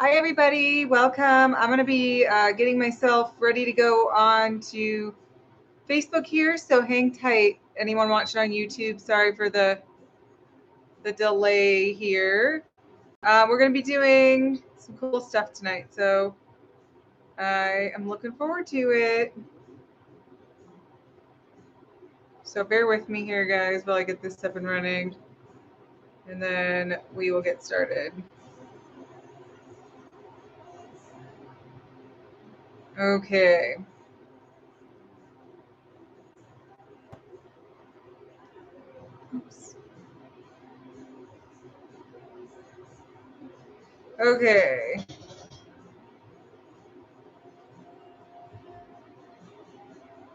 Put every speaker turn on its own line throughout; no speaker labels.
Hi, everybody. Welcome. I'm going to be getting myself ready to go on to Facebook here, so hang tight. Anyone watching on YouTube, sorry for the delay here. We're going to be doing some cool stuff tonight, so I am looking forward to it. So bear with me here, guys, while I get this up and running, and then we will get started. Okay. Oops. Okay.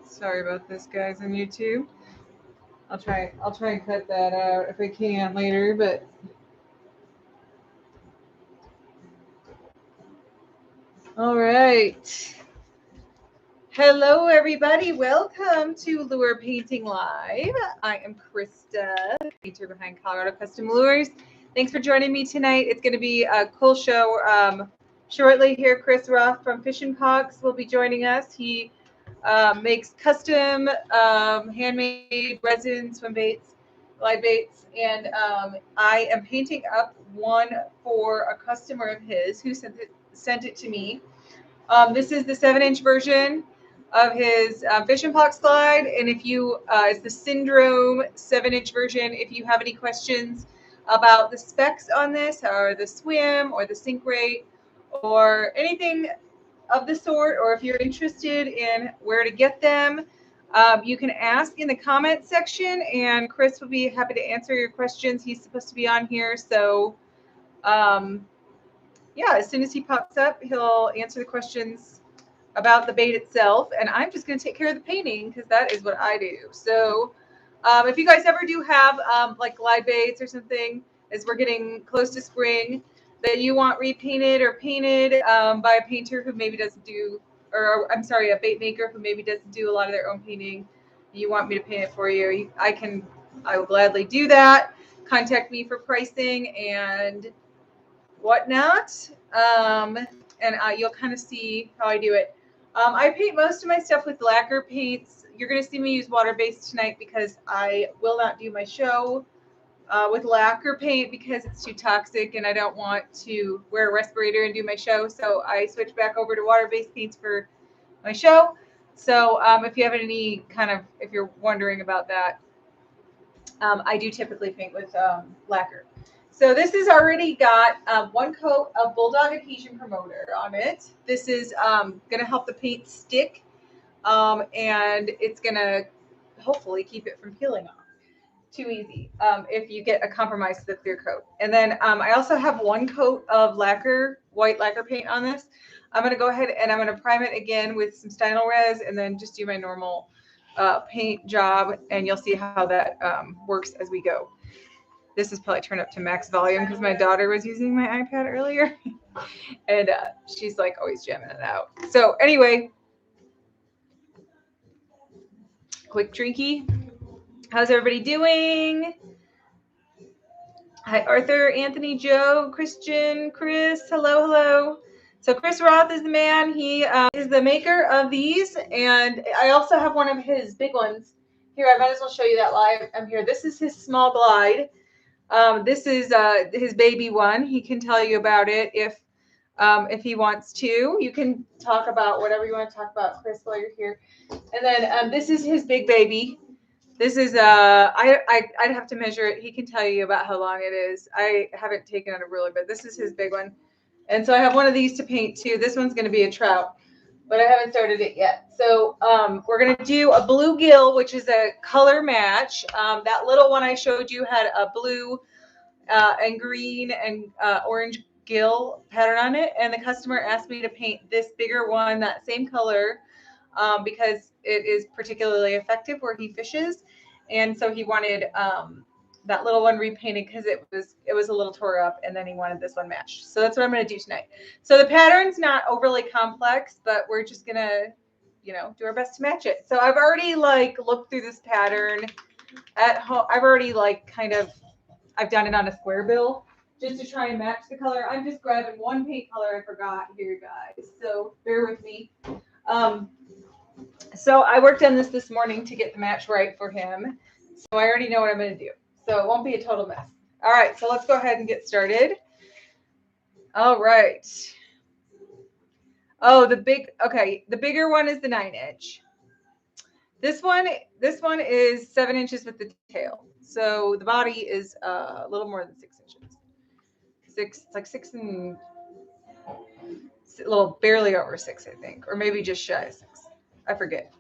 Sorry about this, guys, on YouTube. I'll try and cut that out if I can later, but all right. Hello, everybody. Welcome to Lure Painting Live. I am Krista, painter behind Colorado Custom Lures. Thanks for joining me tonight. It's going to be a cool show. Shortly here, Chris Roth from Fishin'Pox will be joining us. He makes custom handmade resin, swim baits, glide baits, and I am painting up one for a customer of his who sent it to me. This is the 7-inch version of his Fishin'Pox glide, and if you, it's the Syndrome 7-inch version. If you have any questions about the specs on this, or the swim, or the sink rate, or anything of the sort, or if you're interested in where to get them, you can ask in the comment section, and Chris will be happy to answer your questions. He's supposed to be on here, so yeah, as soon as he pops up, he'll answer the questions about the bait itself, and I'm just going to take care of the painting because that is what I do. So if you guys ever do have like glide baits or something, as we're getting close to spring, that you want repainted or painted by a painter who maybe doesn't do, or I'm sorry, a bait maker who maybe doesn't do a lot of their own painting, you want me to paint it for you, I will gladly do that. Contact me for pricing and whatnot, and you'll kind of see how I do it. I paint most of my stuff with lacquer paints. You're going to see me use water-based tonight because I will not do my show with lacquer paint because it's too toxic and I don't want to wear a respirator and do my show. So I switch back over to water-based paints for my show. So if you have any if you're wondering about that, I do typically paint with lacquer. So this has already got one coat of Bulldog Adhesion Promoter on it. This is going to help the paint stick, and it's going to hopefully keep it from peeling off too easy if you get a compromise to the clear coat. And then I also have one coat of lacquer, white lacquer paint on this. I'm going to go ahead and I'm going to prime it again with some Stencil res and then just do my normal paint job, and you'll see how that works as we go. This is probably turned up to max volume because my daughter was using my iPad earlier and she's like always jamming it out. So anyway, quick drinky. How's everybody doing? Hi, Arthur, Anthony, Joe, Christian, Chris. Hello, hello. So Chris Roth is the man. He is the maker of these, and I also have one of his big ones here. I might as well show you that live. I'm here. This is his small glide. This is his baby one. He can tell you about it if he wants to. You can talk about whatever you want to talk about, Chris, while you're here. And then this is his big baby. This is I'd have to measure it. He can tell you about how long it is. I haven't taken out a ruler, but this is his big one. And so I have one of these to paint too. This one's going to be a trout, but I haven't started it yet. So we're going to do a bluegill, which is a color match. That little one I showed you had a blue and green and orange gill pattern on it. And the customer asked me to paint this bigger one, that same color, because it is particularly effective where he fishes. And so he wanted that little one repainted because it was a little tore up, and then he wanted this one matched. So that's what I'm going to do tonight. So the pattern's not overly complex, but we're just going to, do our best to match it. So I've already looked through this pattern at home. I've already I've done it on a square bill just to try and match the color. I'm just grabbing one paint color I forgot here, guys. So bear with me. So I worked on this morning to get the match right for him. So I already know what I'm going to do. So it won't be a total mess. All right, so let's go ahead and get started. All right. Oh, the bigger one is the 9-inch. This one is 7 inches with the tail. So the body is a little more than 6 inches. It's like 6 and a little barely over 6, I think, or maybe just shy of 6. I forget.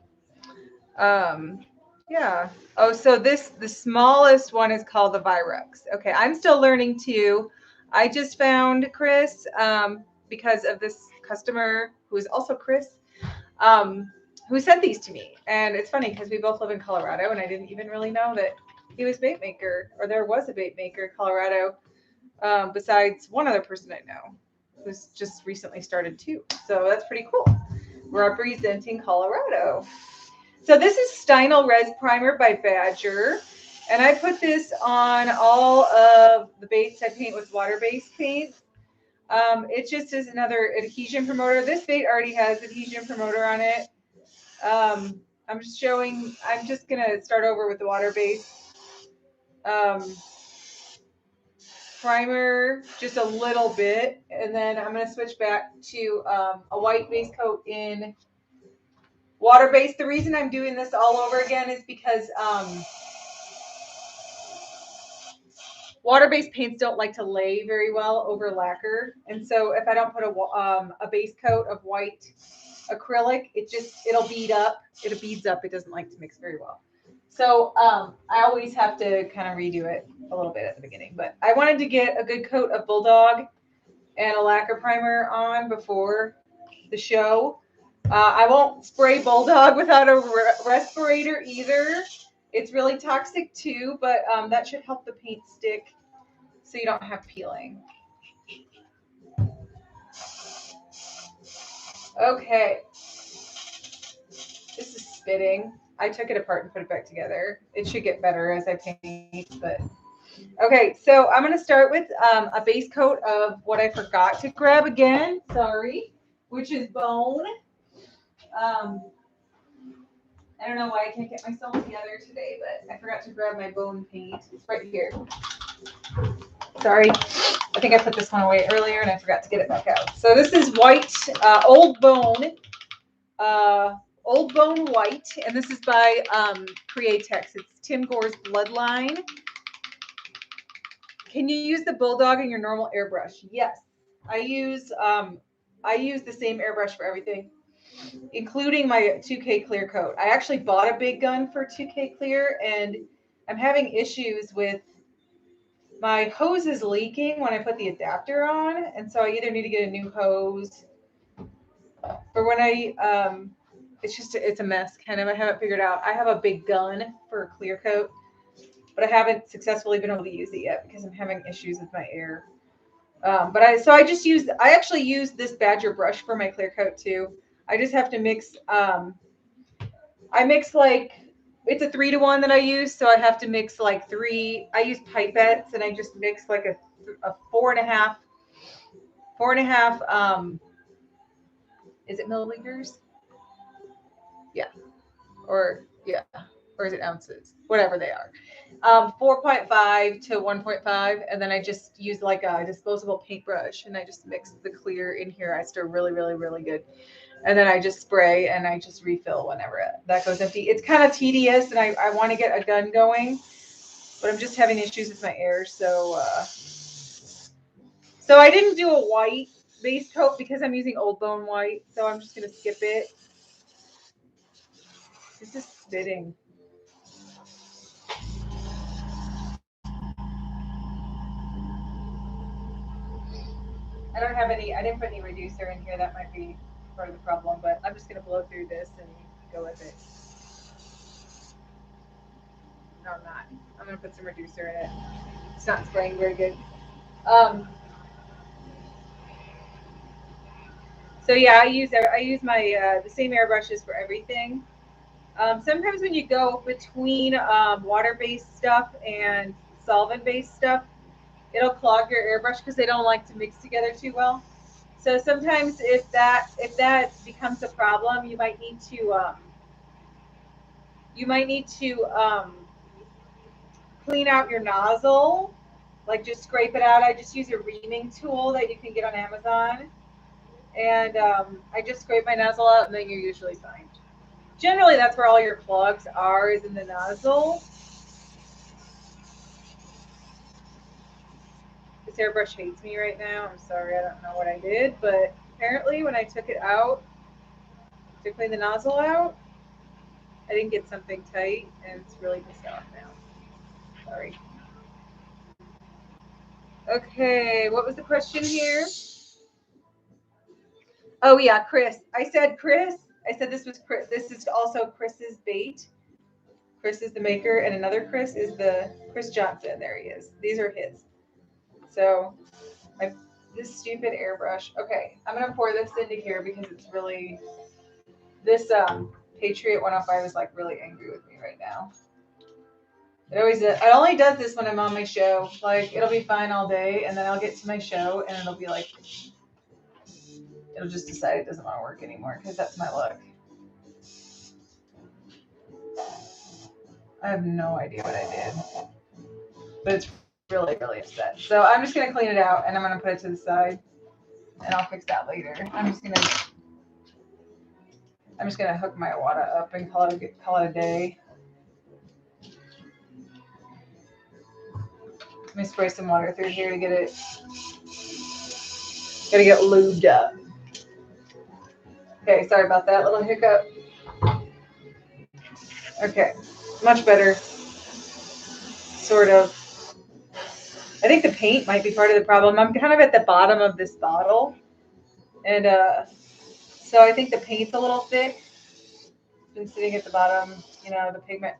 Yeah. Oh, so the smallest one is called the Virex. Okay, I'm still learning too. I just found Chris because of this customer who is also Chris, who sent these to me. And it's funny because we both live in Colorado, and I didn't even really know that he was a bait maker, or there was a bait maker in Colorado, besides one other person I know who's just recently started too. So that's pretty cool. Representing Colorado. So this is Stencil Res Primer by Badger. And I put this on all of the baits I paint with water-based paints. It just is another adhesion promoter. This bait already has adhesion promoter on it. I'm just going to start over with the water-based primer, just a little bit. And then I'm going to switch back to a white base coat in water-based. The reason I'm doing this all over again is because water-based paints don't like to lay very well over lacquer, and so if I don't put a base coat of white acrylic, it'll bead up. It beads up. It doesn't like to mix very well. So I always have to kind of redo it a little bit at the beginning. But I wanted to get a good coat of Bulldog and a lacquer primer on before the show. I won't spray Bulldog without a respirator either. It's really toxic too, but that should help the paint stick so you don't have peeling. Okay. This is spitting. I took it apart and put it back together. It should get better as I paint, but okay. So I'm going to start with a base coat of what I forgot to grab again. Sorry, which is bone. I don't know why I can't get myself together today, but I forgot to grab my bone paint. It's right here. Sorry. I think I put this one away earlier and I forgot to get it back out. So this is white, Old Bone White, and this is by Createx. It's Tim Gore's Bloodline. Can you use the Bulldog in your normal airbrush? Yes. I use the same airbrush for everything, including my 2K clear coat. I actually bought a big gun for 2K clear, and I'm having issues with my hose is leaking when I put the adapter on, and so I either need to get a new hose, or when it's a mess, kind of. I haven't figured out. I have a big gun for a clear coat, but I haven't successfully been able to use it yet because I'm having issues with my air. I actually use this Badger brush for my clear coat too. I just have to mix. I mix like, it's a 3-to-1 that I use, so I have to mix like 3. I use pipettes, and I just mix like a 4.5. Is it milliliters? Yeah, or is it ounces? Whatever they are. 4.5 to 1.5, and then I just use like a disposable paintbrush, and I just mix the clear in here. I stir really, really, really good. And then I just spray and I just refill whenever that goes empty. It's kind of tedious, and I want to get a gun going, but I'm just having issues with my air. So I didn't do a white base coat because I'm using Old Bone White. So I'm just going to skip it. This is spitting. I didn't put any reducer in here. That might be part of the problem, but I'm just going to blow through this and go with it. No, I'm not. I'm going to put some reducer in it. It's not spraying very good. So yeah, I use my the same airbrushes for everything. Sometimes when you go between water-based stuff and solvent-based stuff, it'll clog your airbrush because they don't like to mix together too well. So sometimes if that becomes a problem, you might need to clean out your nozzle, like just scrape it out. I just use a reaming tool that you can get on Amazon, and I just scrape my nozzle out, and then you're usually fine. Generally, that's where all your clogs are, is in the nozzle. This airbrush hates me right now. I'm sorry, I don't know what I did, but apparently when I took it out to clean the nozzle out, I didn't get something tight, and it's really pissed off now. Sorry. Okay, what was the question here? Oh yeah, Chris. I said Chris. I said this was Chris. This is also Chris's bait. Chris is the maker, and another Chris is the Chris Johnson. There he is. These are his. So, this stupid airbrush. Okay, I'm gonna pour this into here because it's really this Patriot 105 is like really angry with me right now. It only does this when I'm on my show. Like it'll be fine all day, and then I'll get to my show, and it'll be like it'll just decide it doesn't want to work anymore because that's my luck. I have no idea what I did, but it's really, really upset. So I'm just going to clean it out, and I'm going to put it to the side, and I'll fix that later. I'm just going to hook my water up and call it a day. Let me spray some water through here to get it. Gotta get lubed up. Okay, sorry about that little hiccup. Okay, much better. Sort of. I think the paint might be part of the problem. I'm kind of at the bottom of this bottle. And so I think the paint's a little thick. It's been sitting at the bottom. You know, the pigment,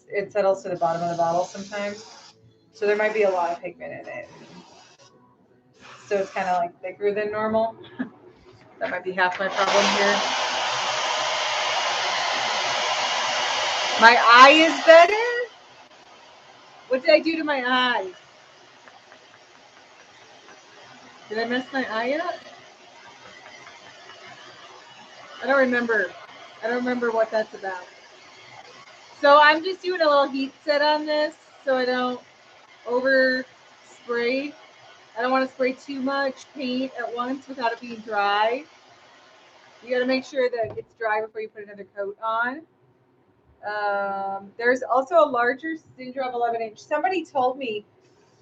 it settles to the bottom of the bottle sometimes. So there might be a lot of pigment in it. So it's kind of like thicker than normal. That might be half my problem here. My eye is better? What did I do to my eye? Did I mess my eye up? I don't remember. I don't remember what that's about. So I'm just doing a little heat set on this so I don't over spray. I don't want to spray too much paint at once without it being dry. You got to make sure that it's dry before you put another coat on. There's also a larger Syndrome 11-inch. Somebody told me,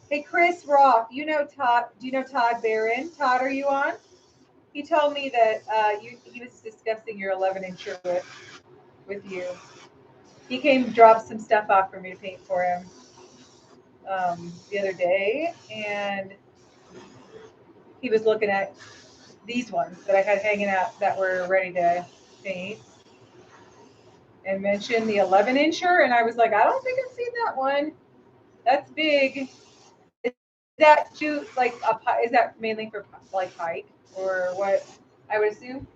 hey, Chris Roth, you know Todd, do you know Todd Barron? Todd, are you on? He told me that he was discussing your 11-incher with you. He came drop some stuff off for me to paint for him the other day, and he was looking at these ones that I had hanging out that were ready to paint, and mentioned the 11-incher, and I was like, I don't think I've seen that one. That's big. Is that is that mainly for like pike or what? I would assume.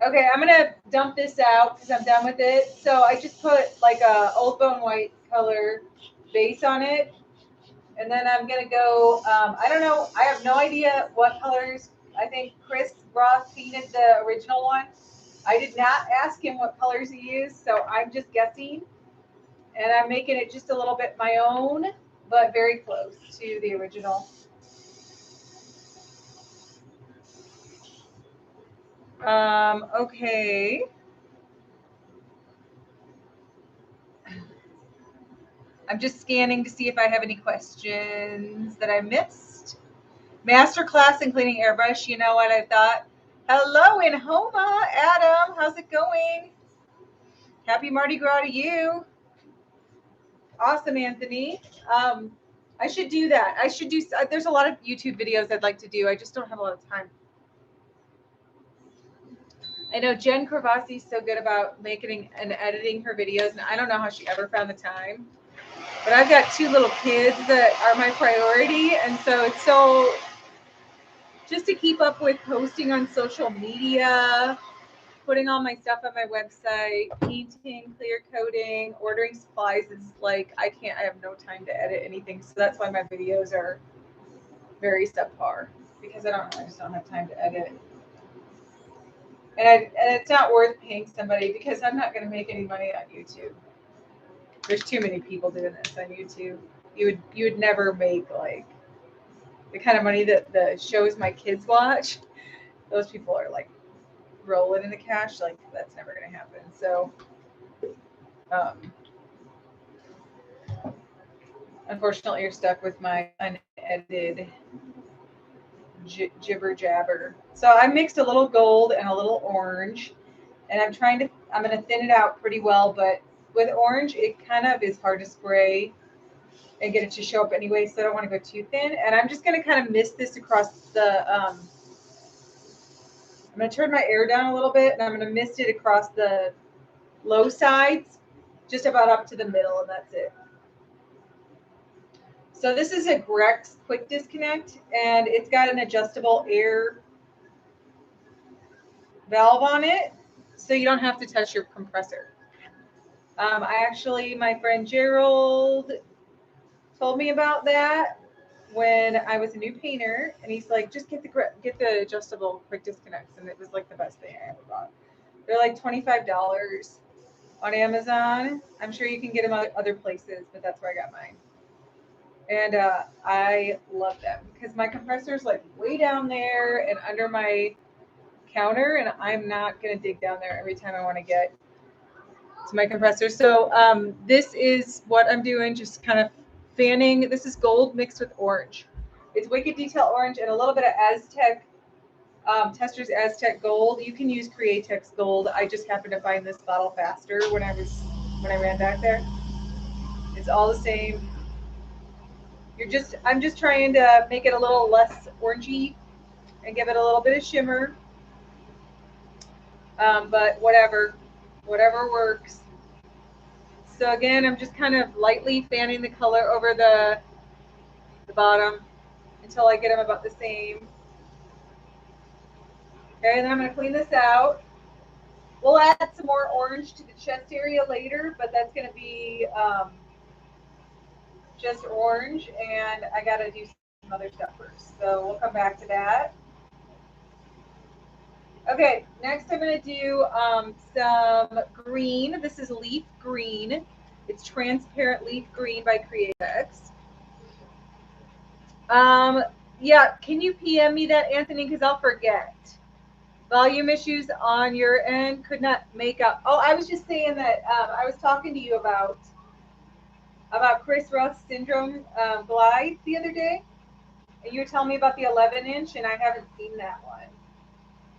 Okay, I'm gonna dump this out because I'm done with it. So I just put like a Old Bone White color base on it, and then I'm gonna go. I don't know. I have no idea what colors. I think Chris Roth painted the original one. I did not ask him what colors he used, so I'm just guessing, and I'm making it just a little bit my own, but very close to the original. Okay. I'm just scanning to see if I have any questions that I missed. Masterclass in cleaning airbrush. You know what I thought? Hello in Homa, Adam. How's it going? Happy Mardi Gras to you. Awesome, Anthony. I should do that. I should do. There's a lot of YouTube videos I'd like to do. I just don't have a lot of time. I know Jen Corvasi is so good about making and editing her videos, and I don't know how she ever found the time. But I've got 2 little kids that are my priority, and so it's so just to keep up with posting on social media putting all my stuff on my website, painting, clear coating, ordering supplies is like I have no time to edit anything. So that's why my videos are very subpar because I just don't have time to edit. And it's not worth paying somebody because I'm not going to make any money on YouTube. There's too many people doing this on YouTube. You would never make like the kind of money that the shows my kids watch. Those people are like rolling in the cash. Like that's never going to happen. So, unfortunately, you're stuck with my unedited jibber jabber. So I mixed a little gold and a little orange, and I'm going to thin it out pretty well, but with orange, it kind of is hard to spray and get it to show up anyway, so I don't want to go too thin. And I'm just going to kind of mist this across the, I'm going to turn my air down a little bit, and I'm going to mist it across the low sides, just about up to the middle, and that's it. So this is a Grex quick disconnect, and it's got an adjustable air valve on it, so you don't have to touch your compressor. My friend Gerald told me about that when I was a new painter, and he's like, just get the adjustable quick disconnects, and it was like the best thing I ever bought. They're like $25 on Amazon. I'm sure you can get them other places, but that's where I got mine. And I love them because my compressor is like way down there and under my counter, and I'm not going to dig down there every time I want to get to my compressor. So this is what I'm doing, just kind of fanning. This is gold mixed with orange. It's Wicked Detail Orange and a little bit of Aztec, Tester's Aztec Gold. You can use Createx Gold. I just happened to find this bottle faster when I ran back there. It's all the same. I'm just trying to make it a little less orangey and give it a little bit of shimmer. But whatever works. So again, I'm just kind of lightly fanning the color over the bottom until I get them about the same. Okay, and then I'm going to clean this out. We'll add some more orange to the chest area later, but that's going to be just orange, and I got to do some other stuff first. So we'll come back to that. Okay, next I'm going to do some green. This is leaf green. It's transparent leaf green by Createx. Yeah, can you PM me that, Anthony? Because I'll forget. Volume issues on your end, could not make out. Oh, I was just saying that I was talking to you about Chris Ruth's syndrome glide the other day, and you were telling me about the 11-inch, and I haven't seen that one.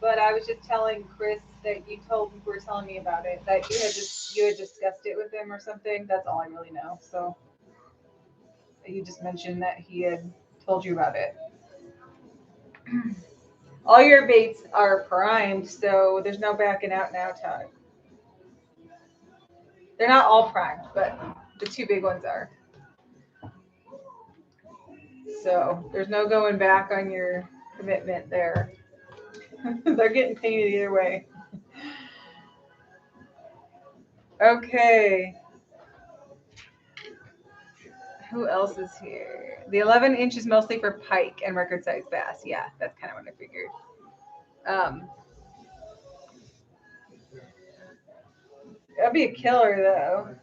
But I was just telling Chris that you were telling me about it, that you had discussed it with him or something. That's all I really know. So you just mentioned that he had told you about it. All your baits are primed, so there's no backing out now, Todd. They're not all primed, but the two big ones are. So there's no going back on your commitment there. They're getting painted either way. Okay. Who else is here? The 11-inch is mostly for pike and record-sized bass. Yeah, that's kind of what I figured. That'd be a killer, though.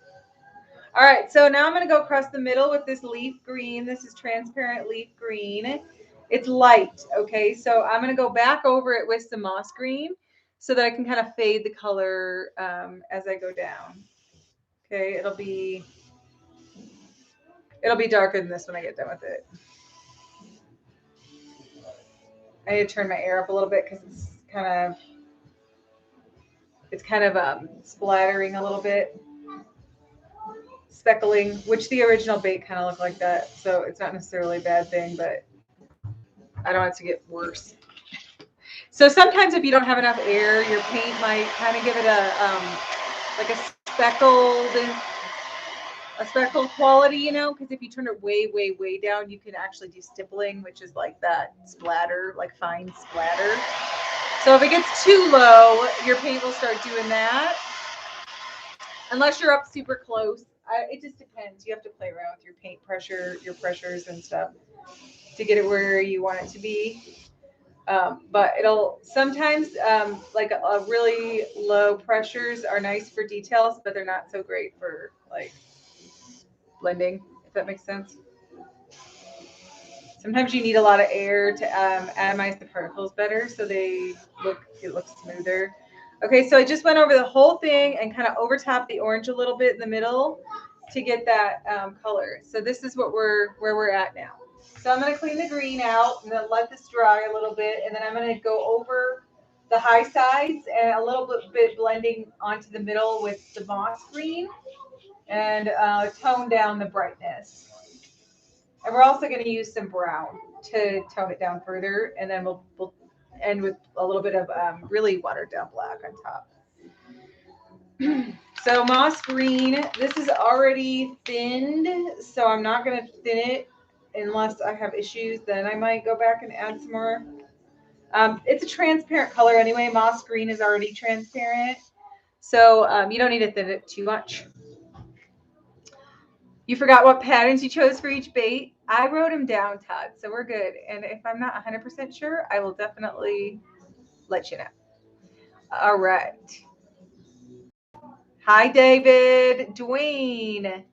All right, so now I'm going to go across the middle with this leaf green. This is transparent leaf green. It's light, okay? So I'm going to go back over it with some moss green so that I can kind of fade the color as I go down. Okay, it'll be darker than this when I get done with it. I need to turn my air up a little bit because it's kind of splattering a little bit, speckling, which the original bait kind of looked like that. So it's not necessarily a bad thing, but I don't want it to get worse. So sometimes if you don't have enough air, your paint might kind of give it like a speckled quality, you know, because if you turn it way, way, way down, you can actually do stippling, which is like that splatter, like fine splatter. So if it gets too low, your paint will start doing that. Unless you're up super close. It just depends. You have to play around with your paint pressure, your pressures and stuff to get it where you want it to be. But it'll sometimes like a really low pressures are nice for details, but they're not so great for like blending, if that makes sense. Sometimes you need a lot of air to atomize the particles better, so it looks smoother. Okay, so I just went over the whole thing and kind of overtopped the orange a little bit in the middle to get that color. So this is where we're at now. So I'm going to clean the green out. I'm going to let this dry a little bit, and then I'm going to go over the high sides and a little bit blending onto the middle with the moss green and tone down the brightness. And we're also going to use some brown to tone it down further, and then we'll end with a little bit of really watered down black on top. So moss green, this is already thinned, so I'm not going to thin it unless I have issues. Then I might go back and add some more. It's a transparent color anyway. Moss green is already transparent, so you don't need to thin it too much. You forgot what patterns you chose for each bait. I wrote them down, Todd, so we're good. And if I'm not 100% sure, I will definitely let you know. All right. Hi, David. Dwayne.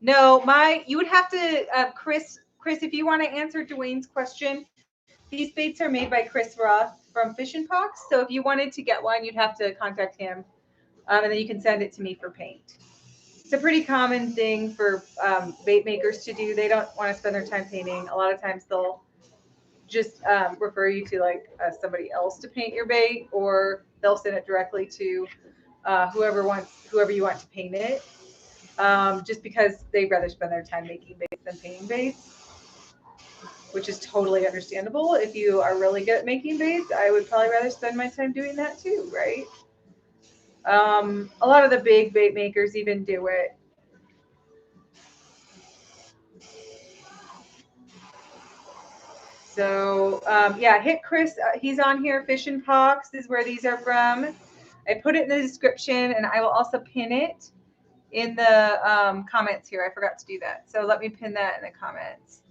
No, you would have to, Chris, if you want to answer Dwayne's question, these baits are made by Chris Roth from Fishin'Pox. So if you wanted to get one, you'd have to contact him, and then you can send it to me for paint. It's a pretty common thing for bait makers to do. They don't want to spend their time painting. A lot of times they'll just refer you to like somebody else to paint your bait, or they'll send it directly to whoever you want to paint it, just because they'd rather spend their time making baits than painting baits, which is totally understandable. If you are really good at making baits, I would probably rather spend my time doing that too, right? A lot of the big bait makers even do it. So yeah, hit Chris. He's on here. Fishin'Pox is where these are from. I put it in the description, and I will also pin it in the comments here. I forgot to do that. So let me pin that in the comments.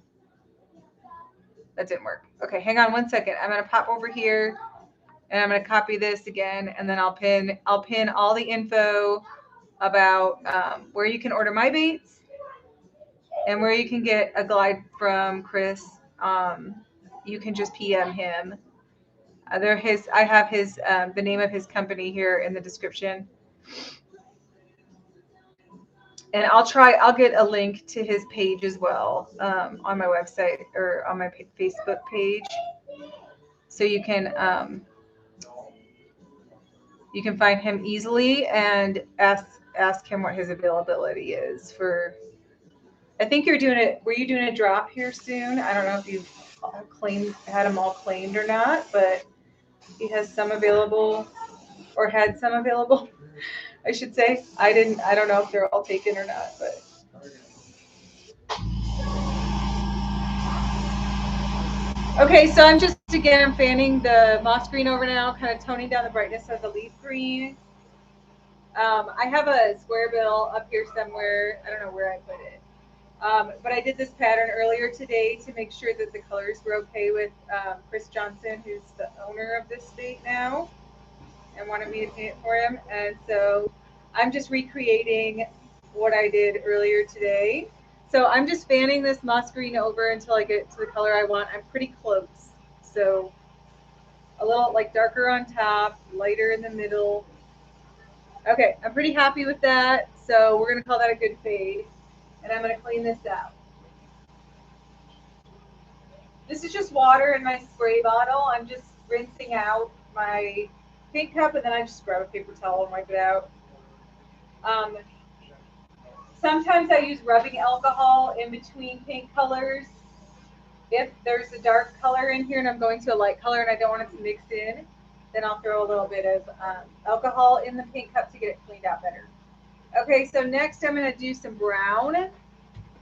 That didn't work. Okay, hang on one second. I'm going to pop over here, and I'm going to copy this again, and then I'll pin all the info about where you can order my baits and where you can get a glide from Chris. You can just PM him. I have his the name of his company here in the description, and I'll get a link to his page as well on my website or on my Facebook page, so you can find him easily and ask him what his availability is for. I think you're doing it. Were you doing a drop here soon? I don't know if you've had them all claimed or not, but he has some available, or had some available, I should say. I don't know if they're all taken or not, but. Okay, so I'm fanning the moss green over now, kind of toning down the brightness of the leaf green. I have a square bill up here somewhere. I don't know where I put it. But I did this pattern earlier today to make sure that the colors were okay with Chris Johnson, who's the owner of this bait now, and wanted me to paint it for him. And so I'm just recreating what I did earlier today. So I'm just fanning this moss green over until I get to the color I want. I'm pretty close. So a little like darker on top, lighter in the middle. Okay, I'm pretty happy with that. So we're going to call that a good fade. And I'm going to clean this out. This is just water in my spray bottle. I'm just rinsing out my paint cup, and then I just grab a paper towel and wipe it out. Sometimes I use rubbing alcohol in between paint colors. If there's a dark color in here and I'm going to a light color and I don't want it to mix in, then I'll throw a little bit of alcohol in the paint cup to get it cleaned out better. Okay, so next I'm going to do some brown.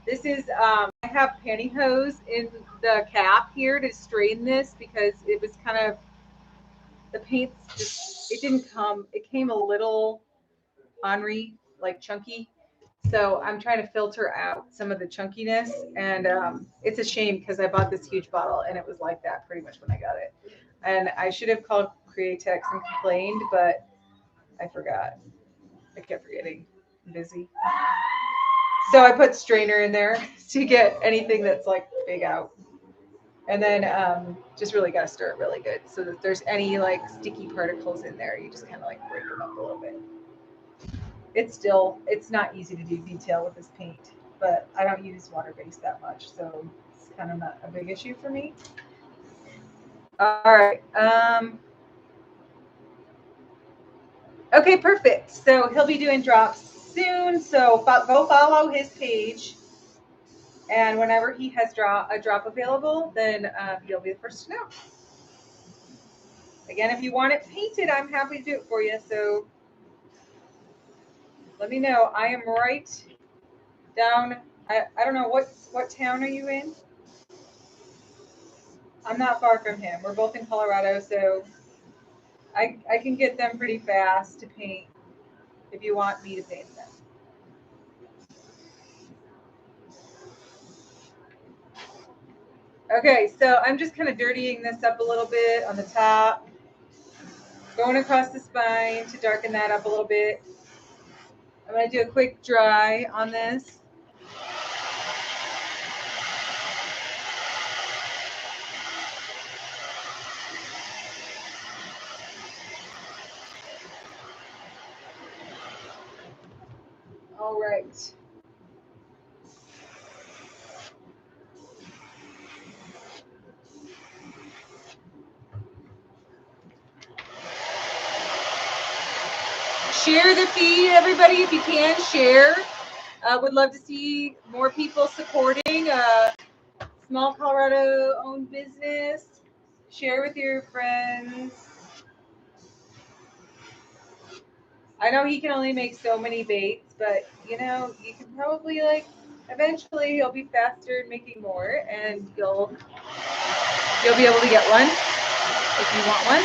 This is, I have pantyhose in the cap here to strain this because it was kind of, the paint's just, it didn't come, it came a little ornery, like chunky. So I'm trying to filter out some of the chunkiness, and it's a shame because I bought this huge bottle and it was like that pretty much when I got it. And I should have called Createx and complained, but I forgot. I kept forgetting. I'm busy. So I put strainer in there to get anything that's like big out. And then just really got to stir it really good so that if there's any like sticky particles in there, you just kind of like break them up a little bit. It's not easy to do detail with this paint, but I don't use water-based that much, so it's kind of not a big issue for me. All right. Okay, perfect. So he'll be doing drops soon, so go follow his page. And whenever he has a drop available, then you'll be the first to know. Again, if you want it painted, I'm happy to do it for you. So let me know. I am right down. I don't know what town are you in? I'm not far from him. We're both in Colorado, so I can get them pretty fast to paint if you want me to paint them. Okay, so I'm just kind of dirtying this up a little bit on the top, going across the spine to darken that up a little bit. I'm going to do a quick dry on this. All right. Share the feed, everybody, if you can. Share. Would love to see more people supporting a small Colorado-owned business. Share with your friends. I know he can only make so many baits, but you know, you can probably eventually he'll be faster in making more, and you'll be able to get one if you want one.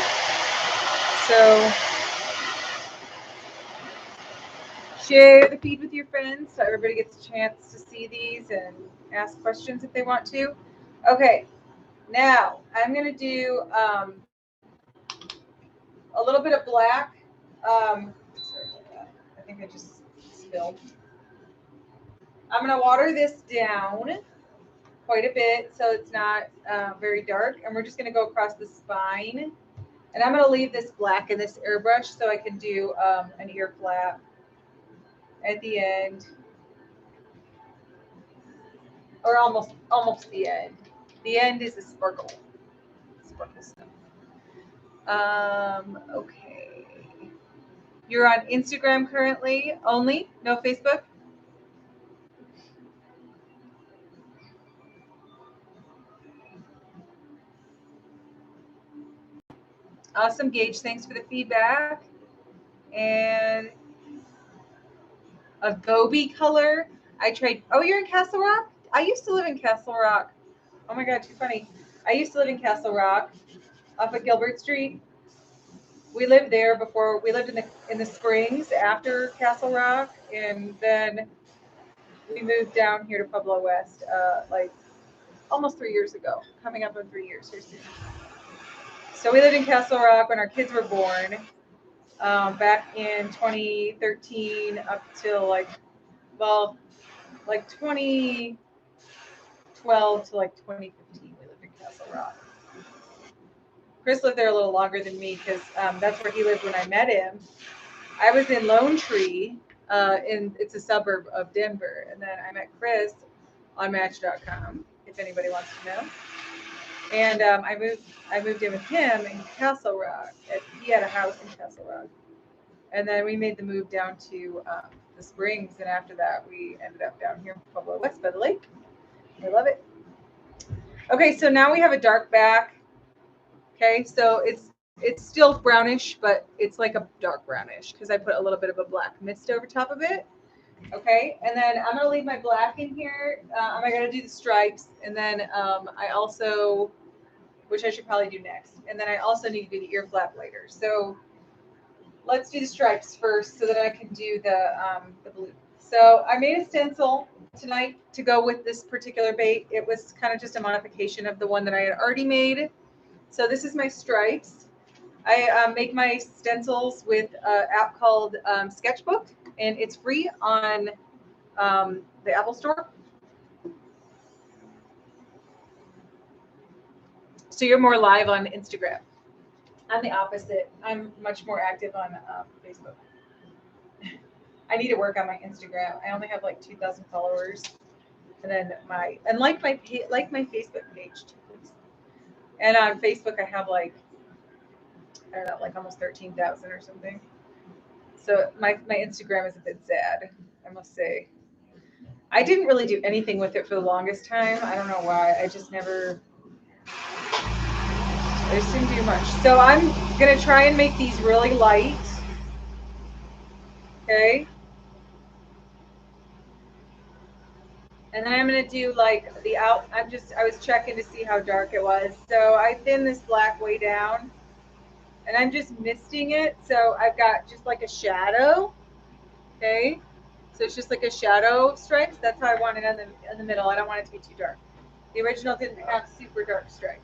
So share the feed with your friends so everybody gets a chance to see these and ask questions if they want to. Okay, now I'm gonna do a little bit of black. Sorry about that. I think I just spilled. I'm gonna water this down quite a bit so it's not very dark, and we're just gonna go across the spine. And I'm gonna leave this black in this airbrush so I can do an ear flap at the end, or almost the end. The end is the sparkle stuff. Okay. You're on Instagram currently only, no Facebook? Awesome, Gage. Thanks for the feedback. And a Gobi color. I tried. Oh, you're in Castle Rock? I used to live in Castle Rock. Oh my God, too funny. I used to live in Castle Rock off of Gilbert Street. We lived there before. We lived in the Springs after Castle Rock, and then we moved down here to Pueblo West like almost 3 years ago, coming up on 3 years here soon. So we lived in Castle Rock when our kids were born, back in 2013 up till like 2012 to like 2015. We lived in Castle Rock. Chris lived there a little longer than me because that's where he lived when I met him. I was in Lone Tree, it's a suburb of Denver, and then I met Chris on Match.com, if anybody wants to know. And I moved in with him in Castle Rock. He had a house in Castle Rock, and then we made the move down to the Springs, and after that we ended up down here in Pueblo West by the lake. I love it. Okay, so now we have a dark back. Okay, so it's still brownish, but it's like a dark brownish because I put a little bit of a black mist over top of it. Okay, and then I'm gonna leave my black in here. I'm gonna do the stripes, and then I also which I should probably do next. And then I also need to do the ear flap later. So let's do the stripes first so that I can do the blue. So I made a stencil tonight to go with this particular bait. It was kind of just a modification of the one that I had already made. So this is my stripes. I make my stencils with an app called Sketchbook, and it's free on the Apple Store. So you're more live on Instagram. I'm the opposite. I'm much more active on Facebook. I need to work on my Instagram. I only have like 2,000 followers, and then like my Facebook page too, please. And on Facebook, I have like, I don't know, like almost 13,000 or something. So my Instagram is a bit sad, I must say. I didn't really do anything with it for the longest time. I don't know why. I just never. I just didn't do much. So I'm gonna try and make these really light. Okay. And then I'm gonna do like I was checking to see how dark it was. So I thin this black way down, and I'm just misting it. So I've got just like a shadow. Okay. So it's just like a shadow stripes. That's how I want it in the middle. I don't want it to be too dark. The original didn't have super dark stripes.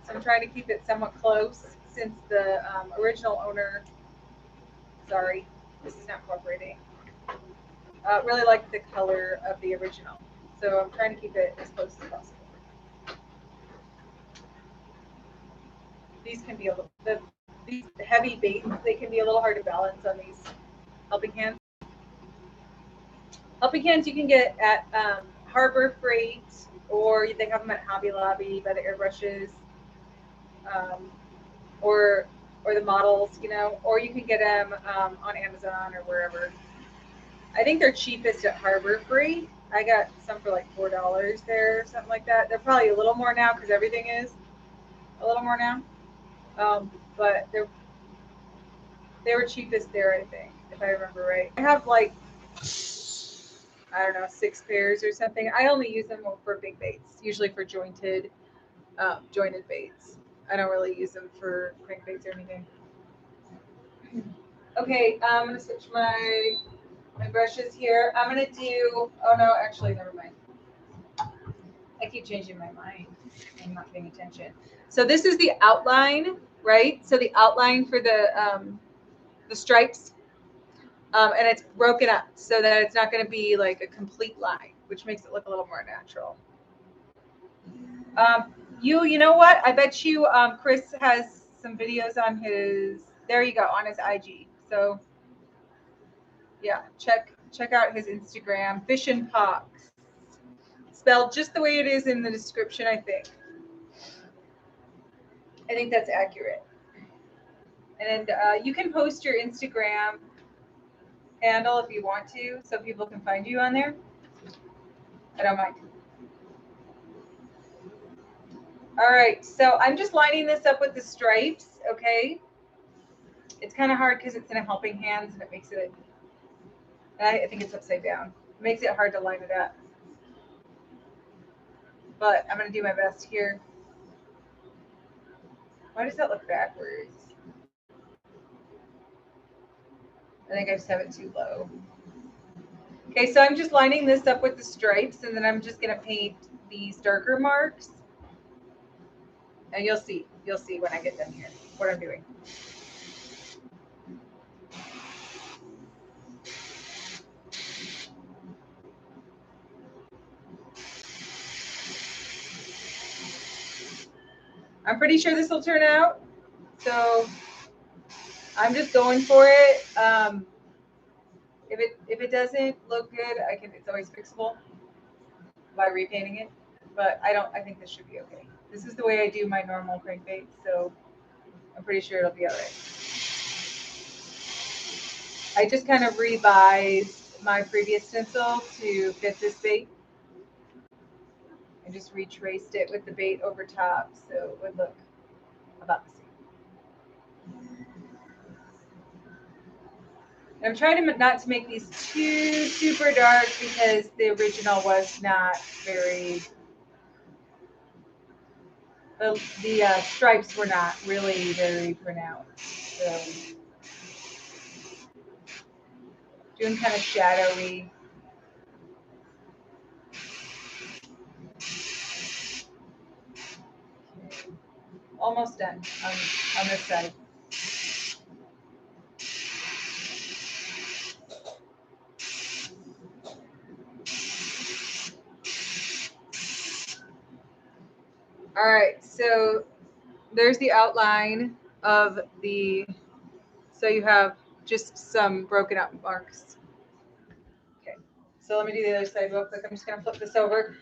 So I'm trying to keep it somewhat close since the original owner, sorry, this is not cooperating, really liked the color of the original. So I'm trying to keep it as close as possible. These can be these heavy baits, they can be a little hard to balance on these helping hands. Helping hands you can get at Harbor Freight, or they have them at Hobby Lobby by the Airbrushes. Or the models, you know, or you can get them on Amazon or wherever. I think they're cheapest at Harbor Freight. I got some for like $4 there, or something like that. They're probably a little more now because everything is a little more now. But they were cheapest there, I think, if I remember right. I have like, I don't know, 6 pairs or something. I only use them for big baits, usually for jointed baits. I don't really use them for crankbaits or anything. Okay, I'm gonna switch my brushes here. I'm gonna do. Oh no, actually, never mind. I keep changing my mind. I'm not paying attention. So this is the outline, right? So the outline for the stripes, and it's broken up so that it's not going to be like a complete line, which makes it look a little more natural. You know what? I bet you Chris has some videos on his. There you go, on his IG. So yeah, check out his Instagram, Fishin'Pox, spelled just the way it is in the description. I think that's accurate. And you can post your Instagram handle if you want to, so people can find you on there. I don't mind. All right, so I'm just lining this up with the stripes, okay? It's kind of hard because it's in a helping hands, and it makes it, and I think it's upside down. It makes it hard to line it up. But I'm going to do my best here. Why does that look backwards? I think I just have it too low. Okay, so I'm just lining this up with the stripes, and then I'm just going to paint these darker marks. And you'll see when I get done here what I'm doing. I'm pretty sure this will turn out. So I'm just going for it. If it doesn't look good, it's always fixable by repainting it. But I think this should be okay. This is the way I do my normal crankbait, so I'm pretty sure it'll be all right. I just kind of revised my previous stencil to fit this bait. I just retraced it with the bait over top so it would look about the same. I'm trying not to make these too super dark because the original was not very The stripes were not really very pronounced. So doing kind of shadowy. Almost done on this side. All right, so there's the outline of the, so you have just some broken up marks. Okay, so let me do the other side real quick. I'm just gonna flip this over.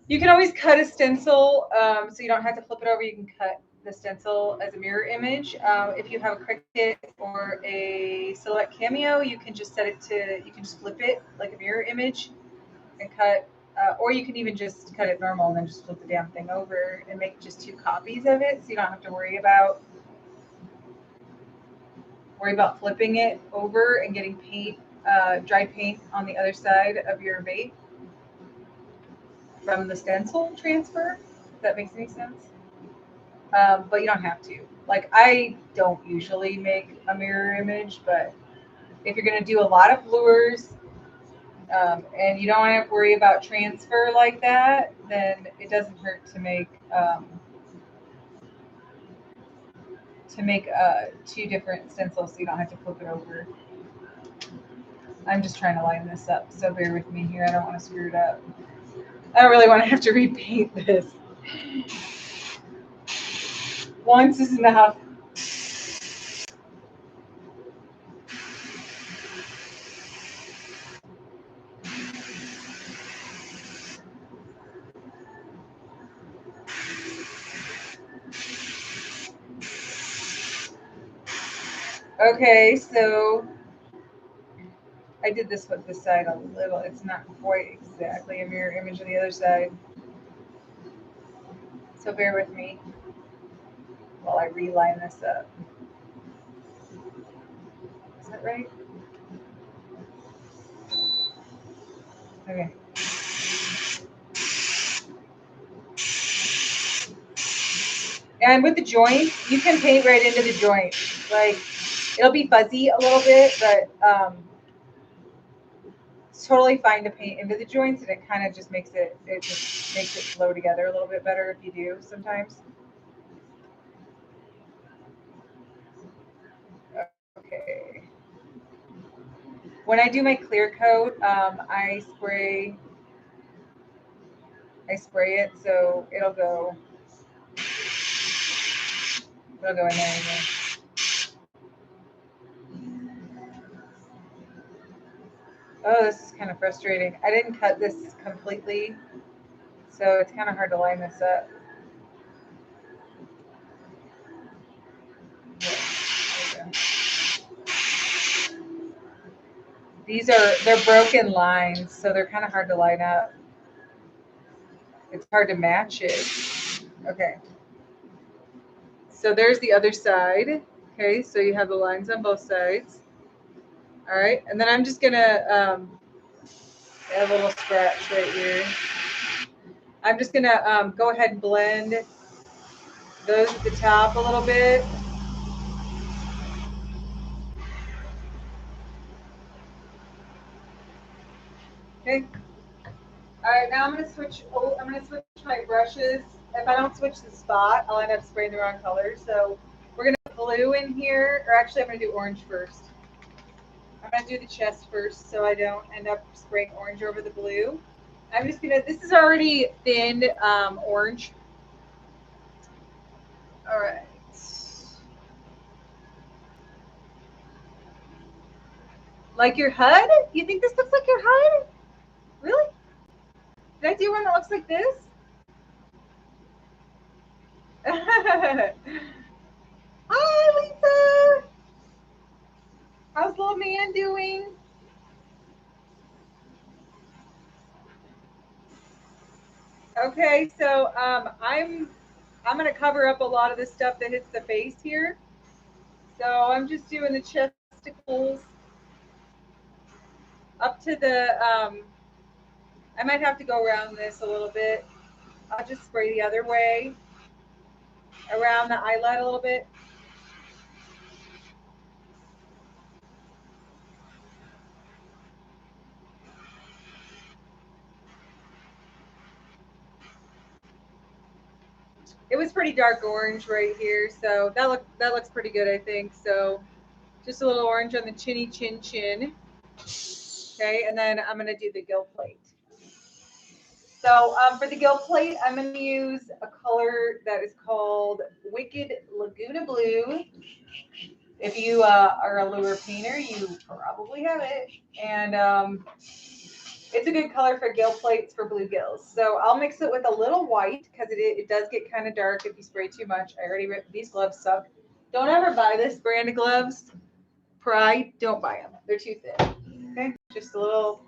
You can always cut a stencil, so you don't have to flip it over. You can cut the stencil as a mirror image. If you have a Cricut or a Select Cameo, you can just set it to, you can just flip it like a mirror image and cut, or you can even just cut it normal and then just flip the damn thing over and make just 2 copies of it, so you don't have to worry about flipping it over and getting paint, dried paint on the other side of your bait from the stencil transfer. If that makes any sense. But you don't have to. Like, I don't usually make a mirror image, but if you're going to do a lot of lures, and you don't have to worry about transfer like that, then it doesn't hurt to make 2 different stencils so you don't have to flip it over. I'm just trying to line this up, so bear with me here. I don't want to screw it up. I don't really want to have to repaint this. Once is enough. Okay, so I did this with this side a little. It's not quite exactly a mirror image of the other side. So bear with me while I reline this up. Is that right? Okay. And with the joint, you can paint right into the joint. Like, it'll be fuzzy a little bit, but it's totally fine to paint into the joints, and it kind of just makes it flow together a little bit better if you do sometimes. Okay. When I do my clear coat, I spray it so it'll go in there anyway. Oh, this is kind of frustrating. I didn't cut this completely, so it's kind of hard to line this up. They're broken lines, so they're kind of hard to line up. It's hard to match it. Okay. So there's the other side. Okay, so you have the lines on both sides. All right, and then I'm just gonna add a little scratch right here. I'm just gonna go ahead and blend those at the top a little bit. Okay. All right, now I'm gonna switch my brushes. If I don't switch the spot, I'll end up spraying the wrong color. So we're gonna put blue in here, or actually I'm gonna do orange first. I'm gonna do the chest first so I don't end up spraying orange over the blue. I'm just gonna, this is already thin orange. All right. Like your HUD? You think this looks like your HUD? Really? Did I do one that looks like this? Hi, Lisa. How's little man doing? Okay, so I'm gonna cover up a lot of this stuff that hits the face here. So I'm just doing the chesticles up to the. I might have to go around this a little bit. I'll just spray the other way. around the eyelet a little bit. It was pretty dark orange right here, so that looks pretty good, I think. So just a little orange on the chinny chin. Okay, and then I'm gonna do the gill plate. So for the gill plate, I'm going to use a color that is called Wicked Laguna Blue. If you are a lure painter, you probably have it. And it's a good color for gill plates for bluegills. So I'll mix it with a little white because it does get kind of dark if you spray too much. I already ripped these gloves suck. Don't ever buy this brand of gloves. Pride, don't buy them. They're too thin. Okay, just a little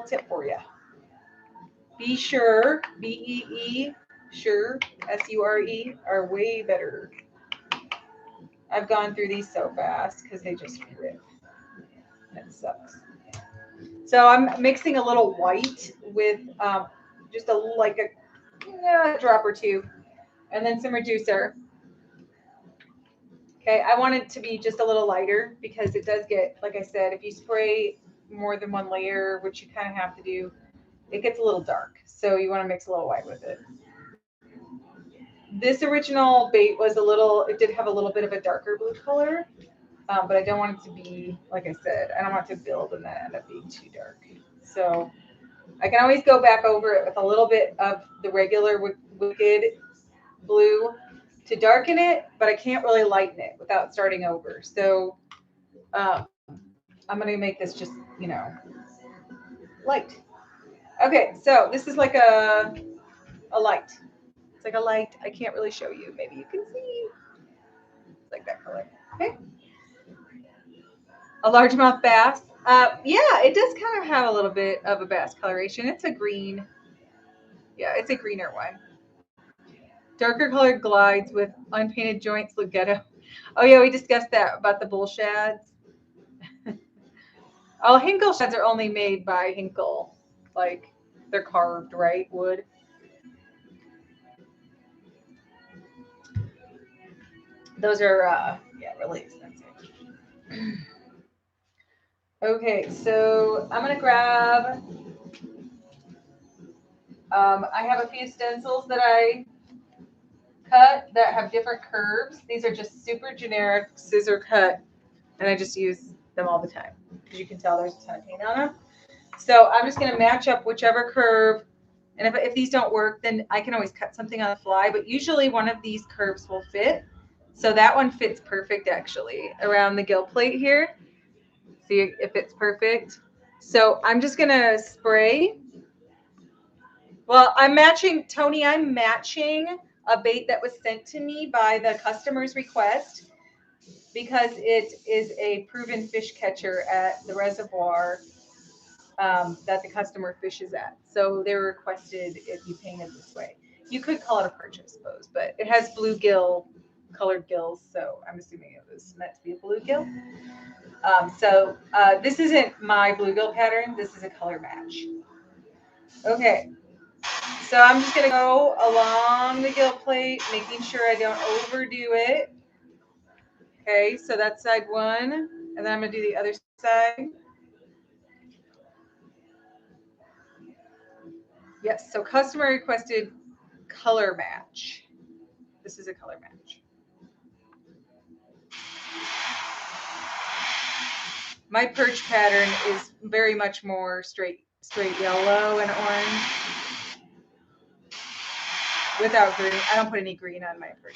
tip for you. Be sure, B-E-E, sure, S-U-R-E, are way better. I've gone through these so fast because they just rip. That sucks. So I'm mixing a little white with just a drop or two, and then some reducer. Okay, I want it to be just a little lighter because it does get, like I said, if you spray more than one layer, which you kind of have to do, it gets a little dark. So you want to mix a little white with it. This original bait was it did have a little bit of a darker blue color, but I don't want it to be, like I said, I don't want it to build and then end up being too dark. So I can always go back over it with a little bit of the regular Wicked Blue to darken it, but I can't really lighten it without starting over. So I'm going to make this just, light. Okay, so this is like a light. It's like a light. I can't really show you. Maybe you can see. It's like that color. Okay. A largemouth bass. Yeah, it does kind of have a little bit of a bass coloration. It's a green. Yeah, it's a greener one. Darker colored glides with unpainted joints look ghetto. Oh yeah, we discussed that about the bull shads. Oh, Hinkle shads are only made by Hinkle. Like they're carved, right? Wood. Those are really expensive. Okay, so I'm gonna grab. I have a few stencils that I cut that have different curves. These are just super generic scissor cut, and I just use them all the time because you can tell there's a ton of paint on them. So I'm just going to match up whichever curve, and if these don't work, then I can always cut something on the fly, but usually one of these curves will fit. So that one fits perfect actually around the gill plate here. See if it's perfect. So I'm just going to spray. Well, I'm matching, Tony, I'm matching a bait that was sent to me by the customer's request because it is a proven fish catcher at the reservoir that the customer fishes at. So they requested it be painted this way. You could call it a perch, I suppose, but it has bluegill colored gills, so I'm assuming it was meant to be a bluegill. This isn't my bluegill pattern. This is a color match. Okay. So I'm just going to go along the gill plate, making sure I don't overdo it. Okay, so that's side one, and then I'm going to do the other side. Yes, so customer requested color match. This is a color match. My perch pattern is very much more straight yellow and orange. Without green. I don't put any green on my perch.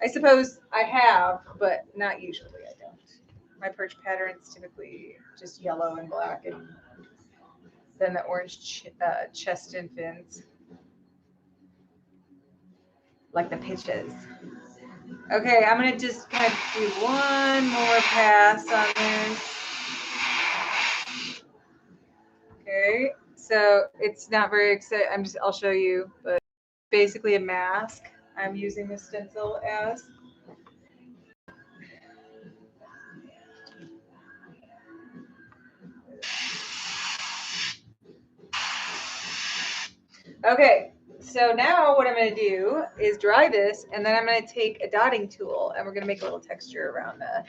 I suppose I have, but not usually. I don't. My perch pattern's typically just yellow and black, and then the orange chest and fins, like the pitches. Okay, I'm gonna just kind of do one more pass on this. Okay, so it's not very exciting. I'll show you, but basically a mask. I'm using this stencil as. Okay, so now what I'm going to do is dry this, and then I'm going to take a dotting tool, and we're going to make a little texture around the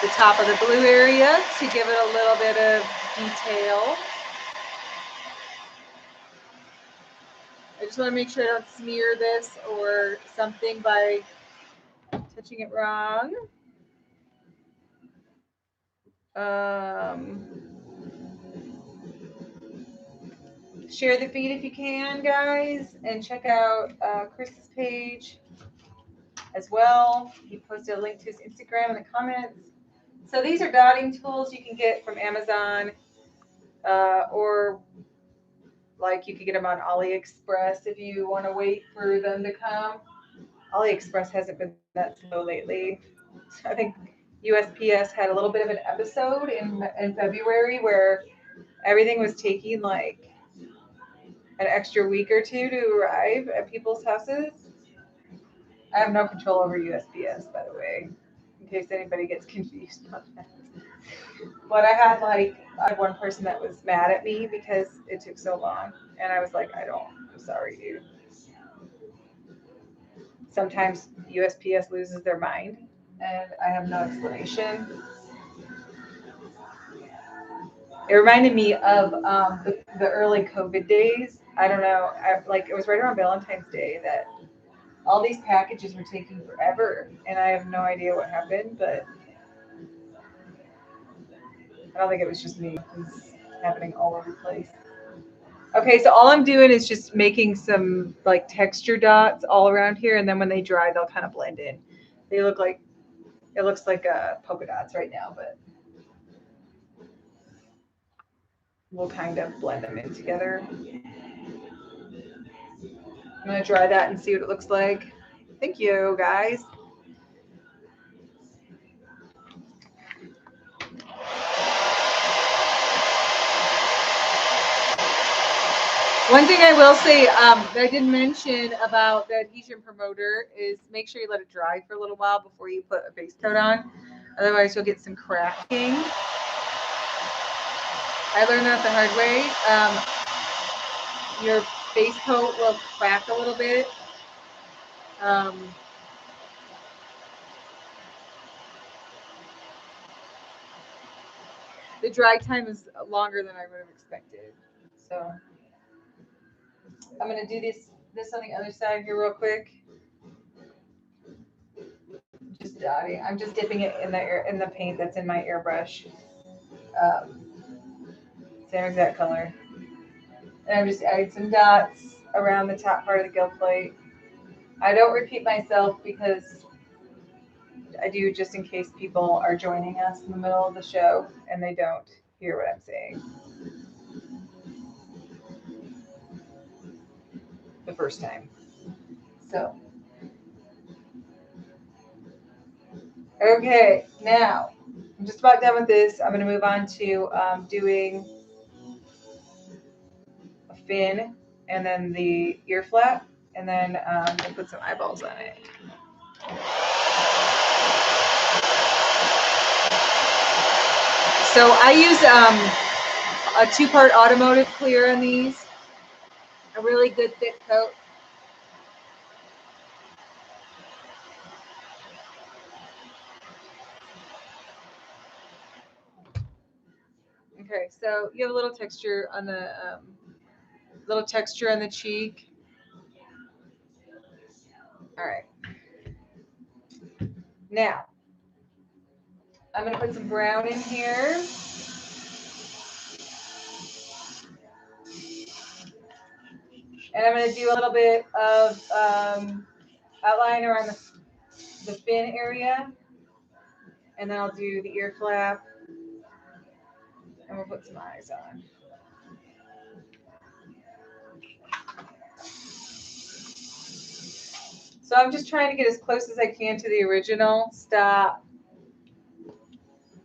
top of the blue area to give it a little bit of detail. I just want to make sure I don't smear this or something by touching it wrong. Share the feed if you can, guys, and check out Chris's page as well. He posted a link to his Instagram in the comments. So these are dotting tools you can get from Amazon, or like you could get them on AliExpress if you want to wait for them to come. AliExpress hasn't been that slow lately. I think USPS had a little bit of an episode in February where everything was taking like an extra week or two to arrive at people's houses. I have no control over USPS, by the way, in case anybody gets confused on that. But I had one person that was mad at me because it took so long, and I was like, I'm sorry, dude. Sometimes USPS loses their mind, and I have no explanation. It reminded me of the early COVID days. I don't know, it was right around Valentine's Day that all these packages were taking forever, and I have no idea what happened, but I don't think it was just me. It was happening all over the place. Okay, so all I'm doing is just making some like texture dots all around here, and then when they dry, they'll kind of blend in. It looks like polka dots right now, but we'll kind of blend them in together. I'm gonna dry that and see what it looks like. Thank you, guys. One thing I will say that I didn't mention about the adhesion promoter is make sure you let it dry for a little while before you put a base coat on. Otherwise, you'll get some cracking. I learned that the hard way. Your base coat will crack a little bit. The dry time is longer than I would have expected. So I'm going to do this on the other side here real quick. Just dotting. I'm just dipping it in the paint that's in my airbrush. Same exact color. And I'm just adding some dots around the top part of the gill plate. I don't repeat myself because I do just in case people are joining us in the middle of the show and they don't hear what I'm saying the first time. So, okay, now I'm just about done with this. I'm going to move on to doing a fin and then the ear flap, and then we'll put some eyeballs on it. So I use a 2-part automotive clear on these, a really good thick coat. Okay, so you have a little texture on the cheek. All right. Now, I'm going to put some brown in here. And I'm going to do a little bit of outline around the fin area. And then I'll do the ear flap. And we'll put some eyes on. So I'm just trying to get as close as I can to the original. Stop.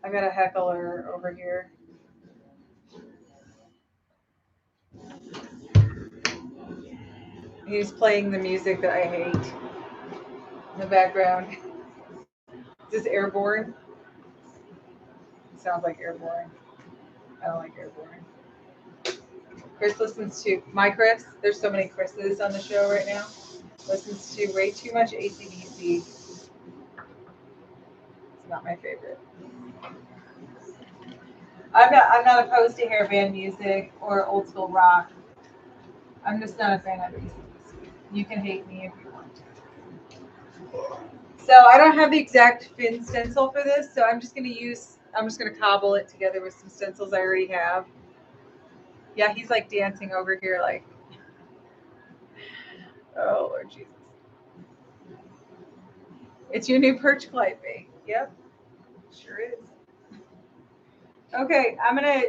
I got a heckler over here. He's playing the music that I hate in the background. Is this Airborne? It sounds like Airborne. I don't like Airborne. Chris listens to my Chris. There's so many Chris's on the show right now. Listens to way too much AC/DC. It's not my favorite. I'm not opposed to hair band music or old school rock. I'm just not a fan of AC/DC. You can hate me if you want to. So I don't have the exact fin stencil for this, so I'm just gonna cobble it together with some stencils I already have. Yeah, he's like dancing over here like, oh Lord Jesus. It's your new perch Glidebait. Yep, sure is. Okay,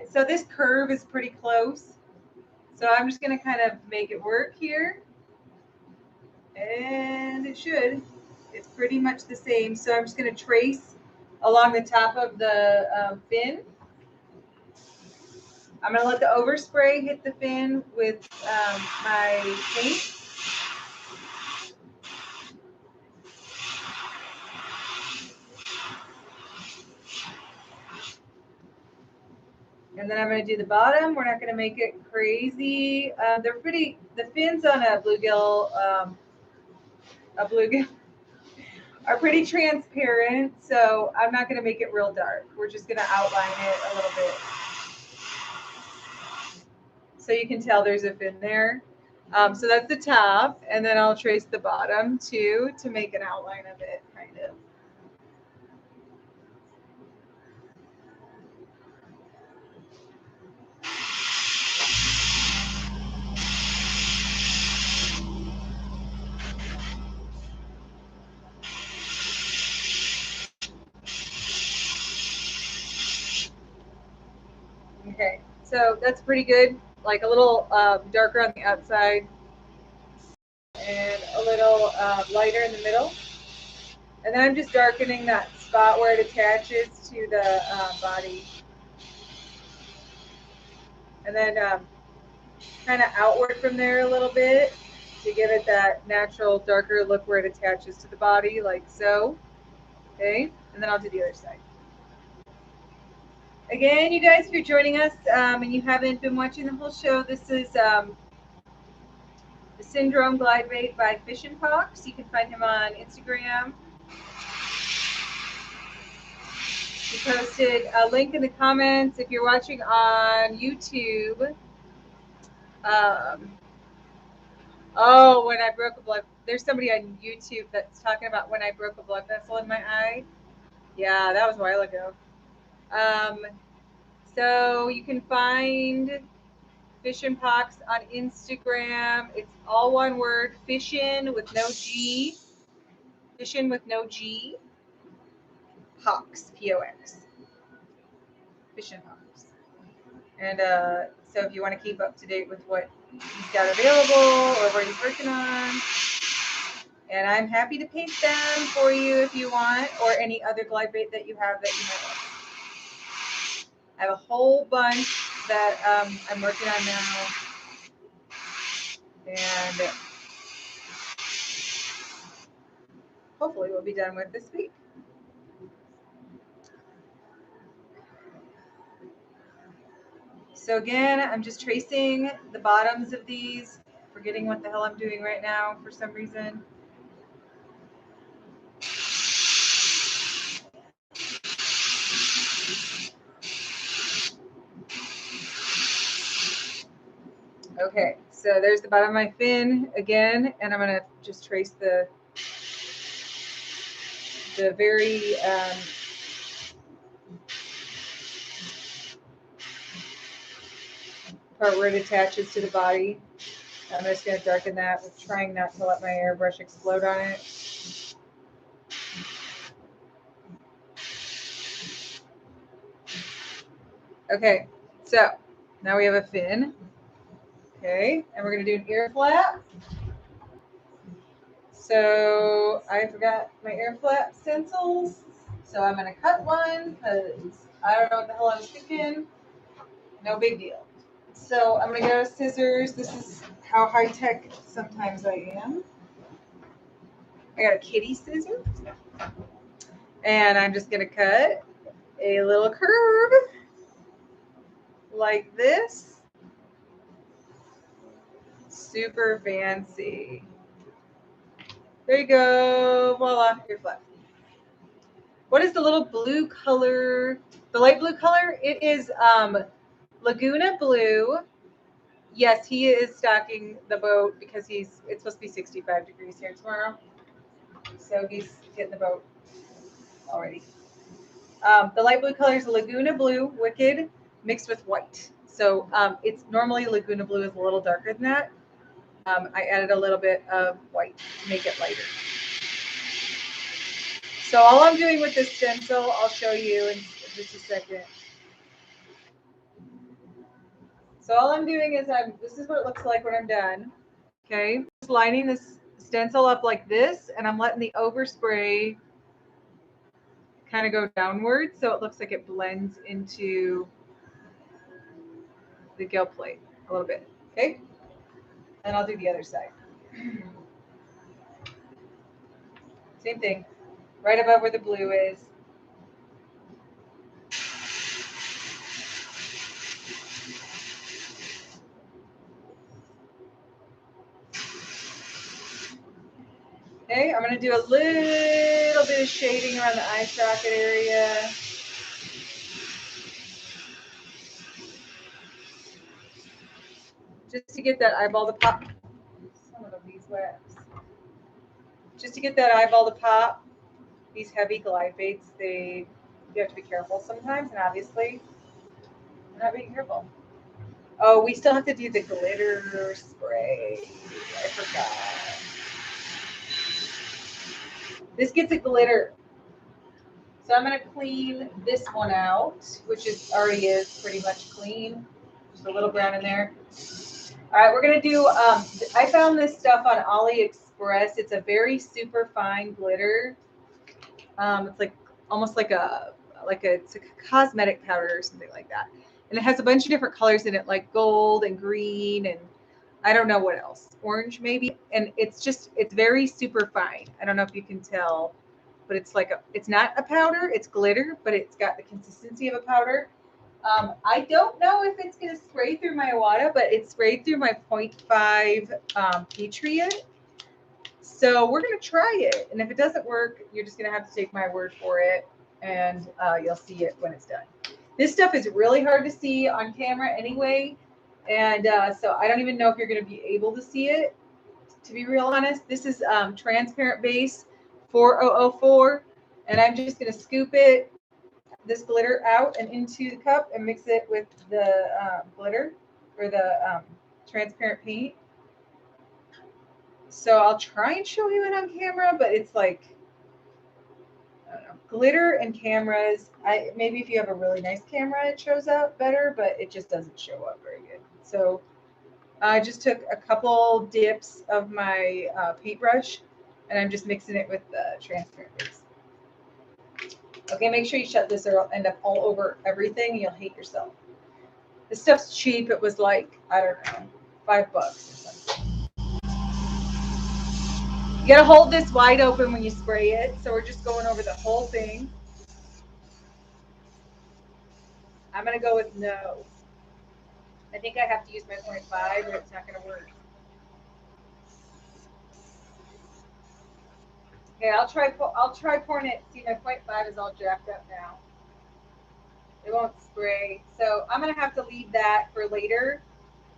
so this curve is pretty close. So I'm just gonna kind of make it work here. And it should. It's pretty much the same. So I'm just gonna trace along the top of the fin. I'm gonna let the overspray hit the fin with my paint. And then I'm going to do the bottom. We're not going to make it crazy. The fins on a bluegill are pretty transparent, so I'm not going to make it real dark. We're just going to outline it a little bit. So you can tell there's a fin there. So that's the top, and then I'll trace the bottom too to make an outline of it, kind of. Okay, so that's pretty good. Like a little darker on the outside and a little lighter in the middle. And then I'm just darkening that spot where it attaches to the body. And then kind of outward from there a little bit to give it that natural darker look where it attaches to the body, like so. Okay, and then I'll do the other side. Again, you guys, if you're joining us and you haven't been watching the whole show, this is the Syndrome Glidebait by Fishin'Pox. You can find him on Instagram. We posted a link in the comments if you're watching on YouTube. Oh, when I broke a blood. There's somebody on YouTube that's talking about when I broke a blood vessel in my eye. Yeah, that was a while ago. So you can find FishinPox on Instagram. It's all one word, Fishin with no G. Fishin with no G. Pox, P-O-X. FishinPox. And so if you want to keep up to date with what he's got available or what he's working on, and I'm happy to paint them for you if you want, or any other Glidebait that you have that you might like. I have a whole bunch that I'm working on now, and hopefully we'll be done with this week. So again, I'm just tracing the bottoms of these, forgetting what the hell I'm doing right now for some reason. Okay, so there's the bottom of my fin again, and I'm gonna just trace the very part where it attaches to the body. I'm just gonna darken that with trying not to let my airbrush explode on it. Okay, so now we have a fin. Okay, and we're gonna do an ear flap. So I forgot my ear flap stencils. So I'm gonna cut one because I don't know what the hell I was thinking. No big deal. So I'm gonna go to scissors. This is how high tech sometimes I am. I got a kitty scissor. And I'm just gonna cut a little curve like this. super fancy. There you go. Voila, you're flat. What is the little blue color? The light blue color? It is Laguna Blue. Yes, he is stocking the boat because it's supposed to be 65 degrees here tomorrow. So he's getting the boat already. The light blue color is Laguna Blue Wicked mixed with white. So it's normally Laguna Blue is a little darker than that. I added a little bit of white to make it lighter. So all I'm doing with this stencil, I'll show you in just a second. So all I'm doing is this is what it looks like when I'm done. Okay, just lining this stencil up like this, and I'm letting the overspray kind of go downward so it looks like it blends into the gill plate a little bit. Okay, and I'll do the other side. Same thing, right above where the blue is. Okay, I'm going to do a little bit of shading around the eye socket area. Just to get that eyeball to pop. Some of the beeswax. Just to get that eyeball to pop. These heavy glide baits, you have to be careful sometimes, and obviously, I'm not being careful. Oh, we still have to do the glitter spray. I forgot. This gets a glitter. So I'm going to clean this one out, which already is pretty much clean. Just a little brown in there. All right, we're going to do, I found this stuff on AliExpress. It's a very super fine glitter. It's like almost it's a cosmetic powder or something like that. And it has a bunch of different colors in it, like gold and green and I don't know what else, orange maybe. And it's very super fine. I don't know if you can tell, but it's not a powder, it's glitter, but it's got the consistency of a powder. I don't know if it's going to spray through my Iwata, but it sprayed through my 0.5 Patriot. So we're going to try it. And if it doesn't work, you're just going to have to take my word for it. And you'll see it when it's done. This stuff is really hard to see on camera anyway. And so I don't even know if you're going to be able to see it. To be real honest, this is transparent base 4004. And I'm just going to scoop this glitter out and into the cup and mix it with the glitter or the transparent paint. So I'll try and show you it on camera, but it's like, I don't know, glitter and cameras. Maybe if you have a really nice camera, it shows up better, but it just doesn't show up very good. So I just took a couple dips of my paintbrush and I'm just mixing it with the transparent base. Okay, make sure you shut this or it'll end up all over everything and you'll hate yourself. This stuff's cheap. It was like, I don't know, $5 or something. You gotta hold this wide open when you spray it. So we're just going over the whole thing. I'm gonna go with no. I think I have to use my 0.5 or it's not gonna work. Okay, I'll try pouring it. See, my 0.5 is all jacked up now. It won't spray. So I'm gonna have to leave that for later.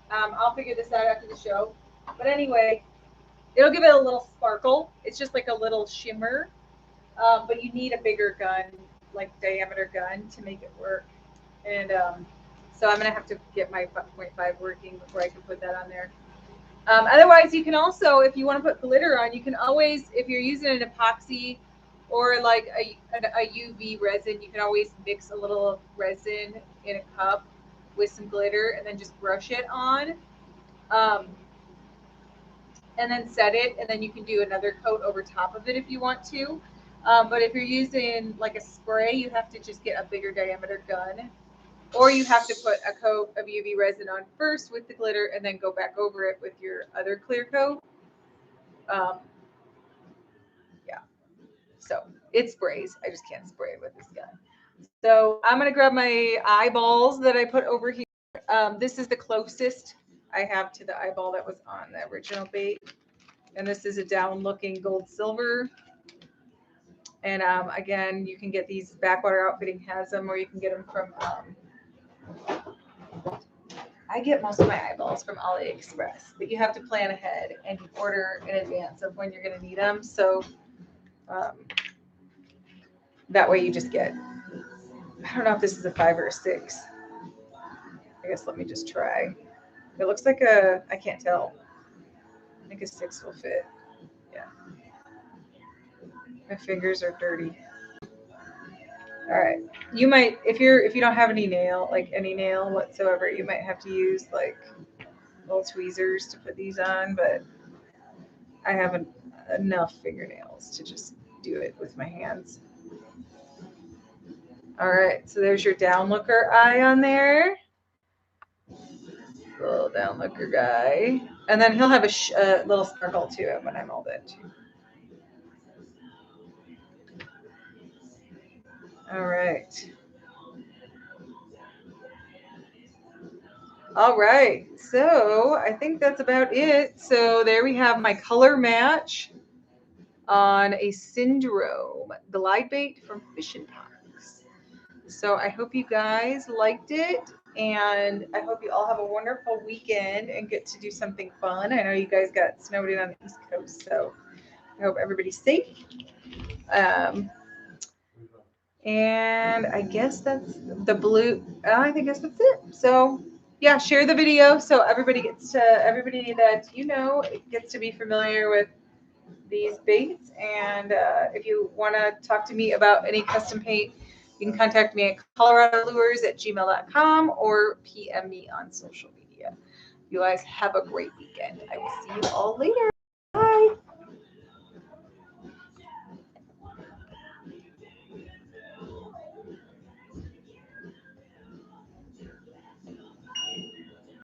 I'll figure this out after the show. But anyway, it'll give it a little sparkle. It's just like a little shimmer. But you need a bigger gun, like diameter gun, to make it work. And so I'm going to have to get my 0.5 working before I can put that on there. Otherwise, you can also, if you want to put glitter on, you can always, if you're using an epoxy or like a UV resin, you can always mix a little resin in a cup with some glitter and then just brush it on. And then set it, and then you can do another coat over top of it if you want to. But if you're using like a spray, you have to just get a bigger diameter gun. Or you have to put a coat of UV resin on first with the glitter and then go back over it with your other clear coat. Yeah. So it sprays. I just can't spray it with this gun. So I'm going to grab my eyeballs that I put over here. This is the closest I have to the eyeball that was on the original bait. And this is a down looking gold silver. And again, you can get these, Backwater Outfitting has them, or you can get them from, I get most of my eyeballs from AliExpress, but you have to plan ahead and you order in advance of when you're going to need them. So that way you just get, I don't know if this is a 5 or a 6. I guess let me just try. It looks like I can't tell. I think a 6 will fit. Yeah. My fingers are dirty. All right. You might, if you don't have any nail whatsoever, you might have to use like little tweezers to put these on, but I haven't enough fingernails to just do it with my hands. All right. So there's your downlooker eye on there. Little downlooker guy. And then he'll have a little sparkle to him when I mold it. All right. All right. So I think that's about it. So there we have my color match on a Syndrome Glidebait from Fishin'Pox. So I hope you guys liked it, and I hope you all have a wonderful weekend and get to do something fun. I know you guys got snowed in on the East Coast, so I hope everybody's safe. And I guess that's the blue. I guess that's it. So yeah, share the video so everybody that you know gets to be familiar with these baits. And if you want to talk to me about any custom paint, you can contact me at coloradolures@gmail.com or PM me on social media. You guys have a great weekend. I will see you all later.